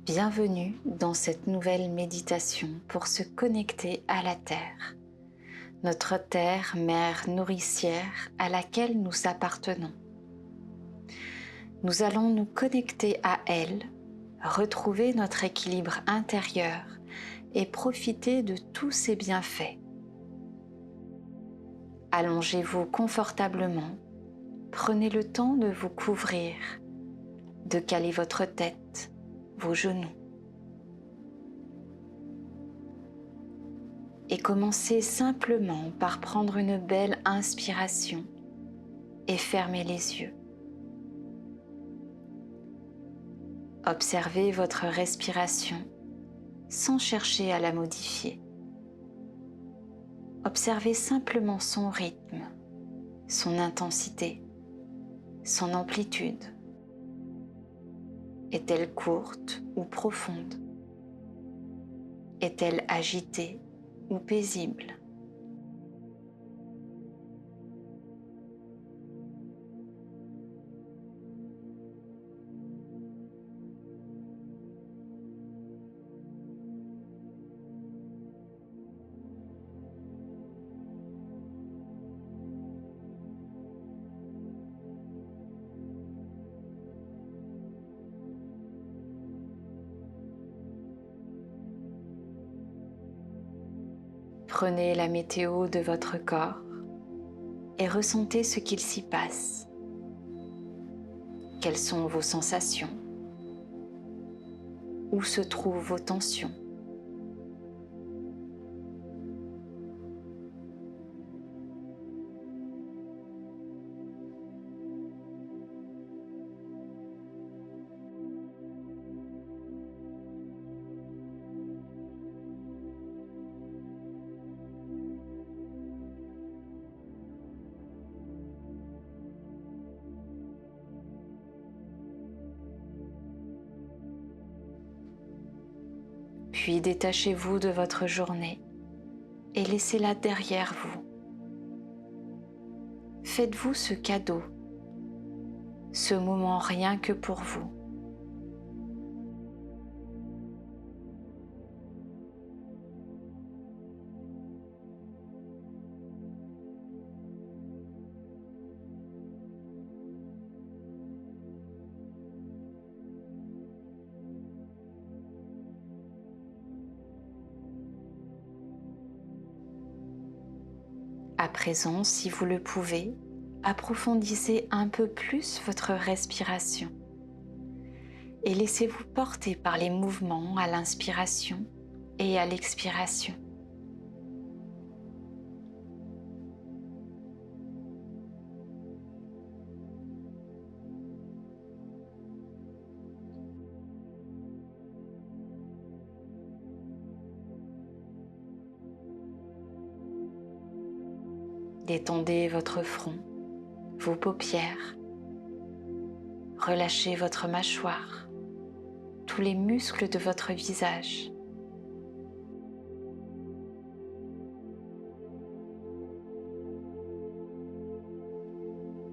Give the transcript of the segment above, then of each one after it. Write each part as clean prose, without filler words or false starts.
Bienvenue dans cette nouvelle méditation pour se connecter à la Terre, notre Terre, mère nourricière à laquelle nous appartenons. Nous allons nous connecter à elle, retrouver notre équilibre intérieur et profiter de tous ses bienfaits. Allongez-vous confortablement, prenez le temps de vous couvrir, de caler votre tête, vos genoux. Et commencez simplement par prendre une belle inspiration et fermer les yeux. Observez votre respiration sans chercher à la modifier. Observez simplement son rythme, son intensité, son amplitude. Est-elle courte ou profonde? Est-elle agitée ou paisible? Prenez la météo de votre corps et ressentez ce qu'il s'y passe. Quelles sont vos sensations? Où se trouvent vos tensions? Puis détachez-vous de votre journée et laissez-la derrière vous. Faites-vous ce cadeau, ce moment rien que pour vous. À présent, si vous le pouvez, approfondissez un peu plus votre respiration et laissez-vous porter par les mouvements à l'inspiration et à l'expiration. Détendez votre front, vos paupières. Relâchez votre mâchoire, tous les muscles de votre visage.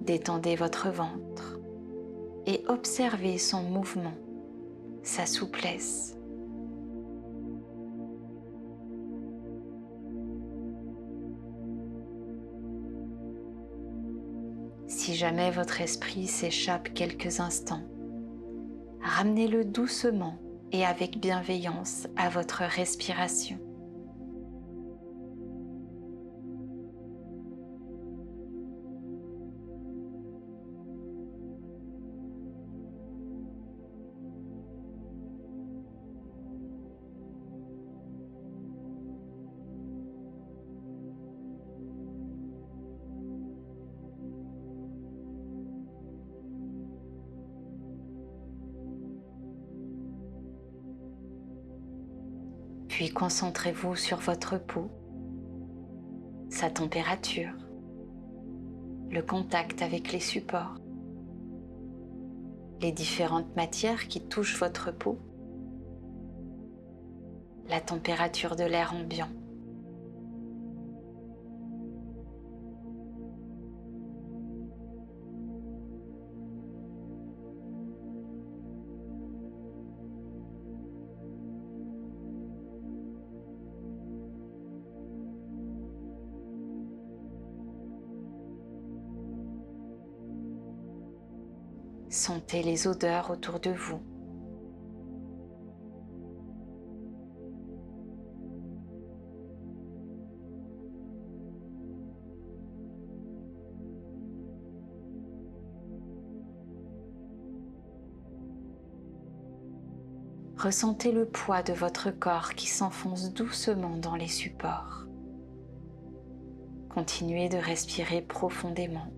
Détendez votre ventre et observez son mouvement, sa souplesse. Si jamais votre esprit s'échappe quelques instants, ramenez-le doucement et avec bienveillance à votre respiration. Puis concentrez-vous sur votre peau, sa température, le contact avec les supports, les différentes matières qui touchent votre peau, la température de l'air ambiant. Sentez les odeurs autour de vous. Ressentez le poids de votre corps qui s'enfonce doucement dans les supports. Continuez de respirer profondément.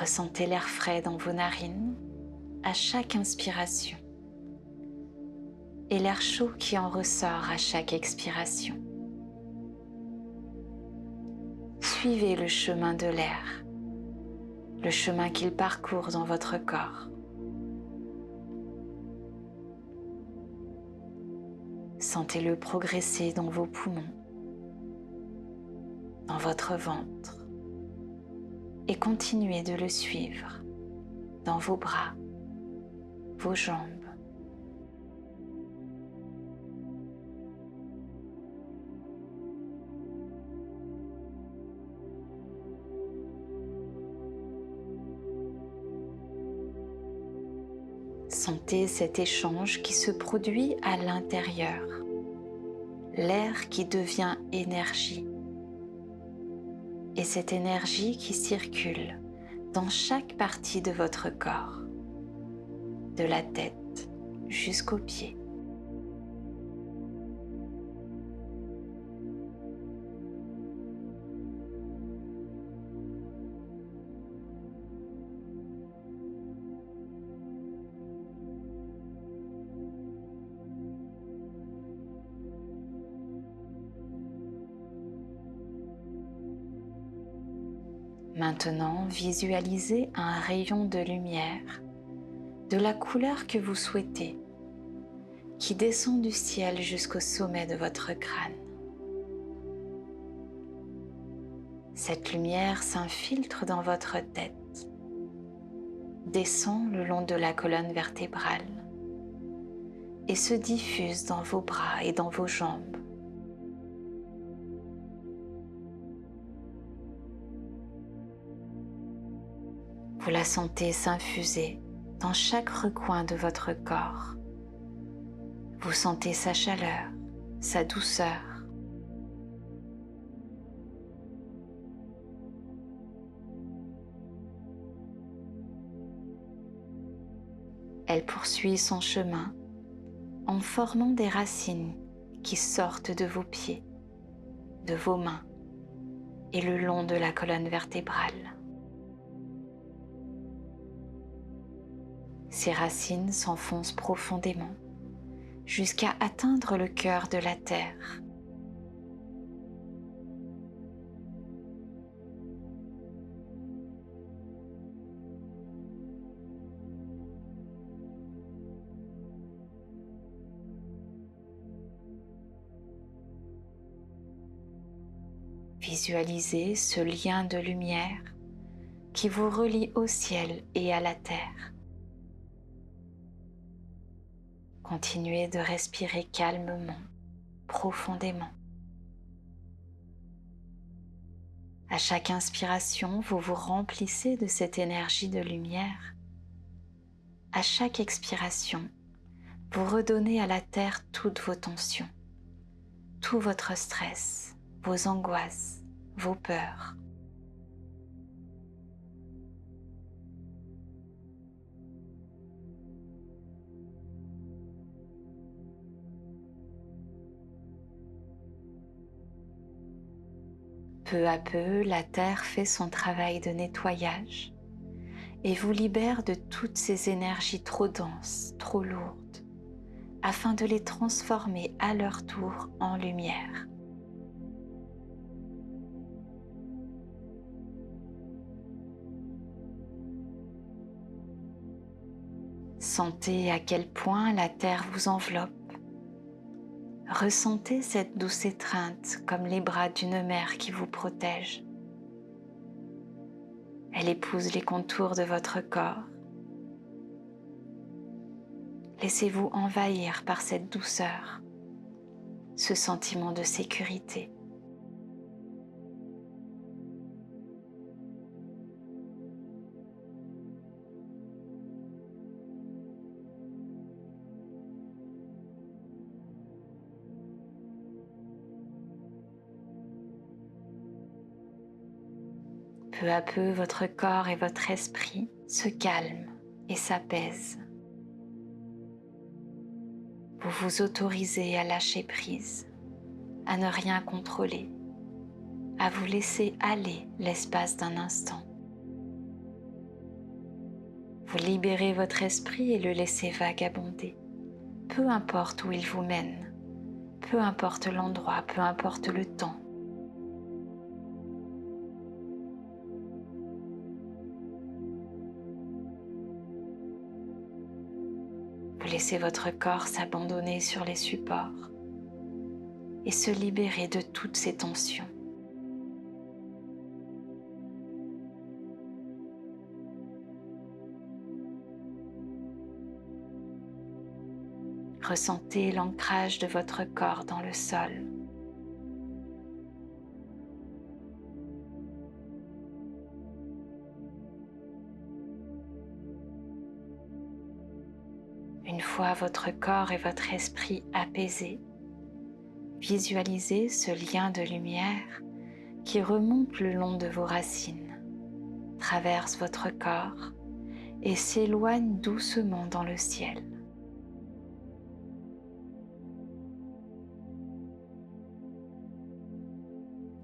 Ressentez l'air frais dans vos narines à chaque inspiration et l'air chaud qui en ressort à chaque expiration. Suivez le chemin de l'air, le chemin qu'il parcourt dans votre corps. Sentez-le progresser dans vos poumons, dans votre ventre, et continuez de le suivre dans vos bras, vos jambes. Sentez cet échange qui se produit à l'intérieur, l'air qui devient énergie, et cette énergie qui circule dans chaque partie de votre corps, de la tête jusqu'aux pieds. Maintenant, visualisez un rayon de lumière de la couleur que vous souhaitez, qui descend du ciel jusqu'au sommet de votre crâne. Cette lumière s'infiltre dans votre tête, descend le long de la colonne vertébrale et se diffuse dans vos bras et dans vos jambes. Vous la sentez s'infuser dans chaque recoin de votre corps. Vous sentez sa chaleur, sa douceur. Elle poursuit son chemin en formant des racines qui sortent de vos pieds, de vos mains et le long de la colonne vertébrale. Ces racines s'enfoncent profondément jusqu'à atteindre le cœur de la terre. Visualisez ce lien de lumière qui vous relie au ciel et à la terre. Continuez de respirer calmement, profondément. À chaque inspiration, vous vous remplissez de cette énergie de lumière. À chaque expiration, vous redonnez à la terre toutes vos tensions, tout votre stress, vos angoisses, vos peurs. Peu à peu, la terre fait son travail de nettoyage et vous libère de toutes ces énergies trop denses, trop lourdes, afin de les transformer à leur tour en lumière. Sentez à quel point la terre vous enveloppe. Ressentez cette douce étreinte comme les bras d'une mère qui vous protège. Elle épouse les contours de votre corps. Laissez-vous envahir par cette douceur. ce sentiment de sécurité. Peu à peu, votre corps et votre esprit se calment et s'apaisent. Vous vous autorisez à lâcher prise, à ne rien contrôler, à vous laisser aller l'espace d'un instant. Vous libérez votre esprit et le laissez vagabonder, peu importe où il vous mène, peu importe l'endroit, peu importe le temps. Vous laissez votre corps s'abandonner sur les supports et se libérer de toutes ces tensions. Ressentez l'ancrage de votre corps dans le sol. Une fois votre corps et votre esprit apaisés, visualisez ce lien de lumière qui remonte le long de vos racines, traverse votre corps et s'éloigne doucement dans le ciel.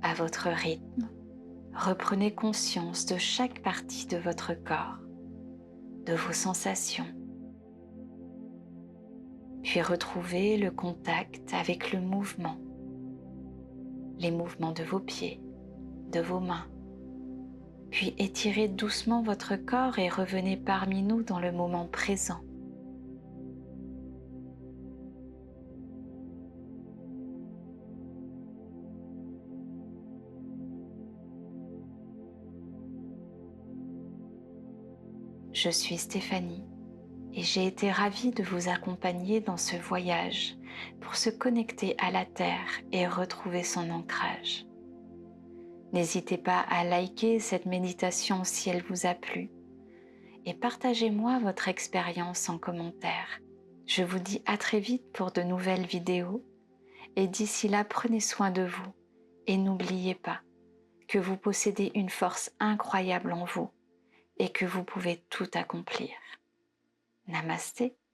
À votre rythme, reprenez conscience de chaque partie de votre corps, de vos sensations, puis retrouvez le contact avec le mouvement, les mouvements de vos pieds, de vos mains, puis étirez doucement votre corps et revenez parmi nous dans le moment présent. Je suis Stéphanie et j'ai été ravie de vous accompagner dans ce voyage pour se connecter à la Terre et retrouver son ancrage. N'hésitez pas à liker cette méditation si elle vous a plu et partagez-moi votre expérience en commentaire. Je vous dis à très vite pour de nouvelles vidéos et d'ici là, prenez soin de vous et n'oubliez pas que vous possédez une force incroyable en vous et que vous pouvez tout accomplir. Namasté.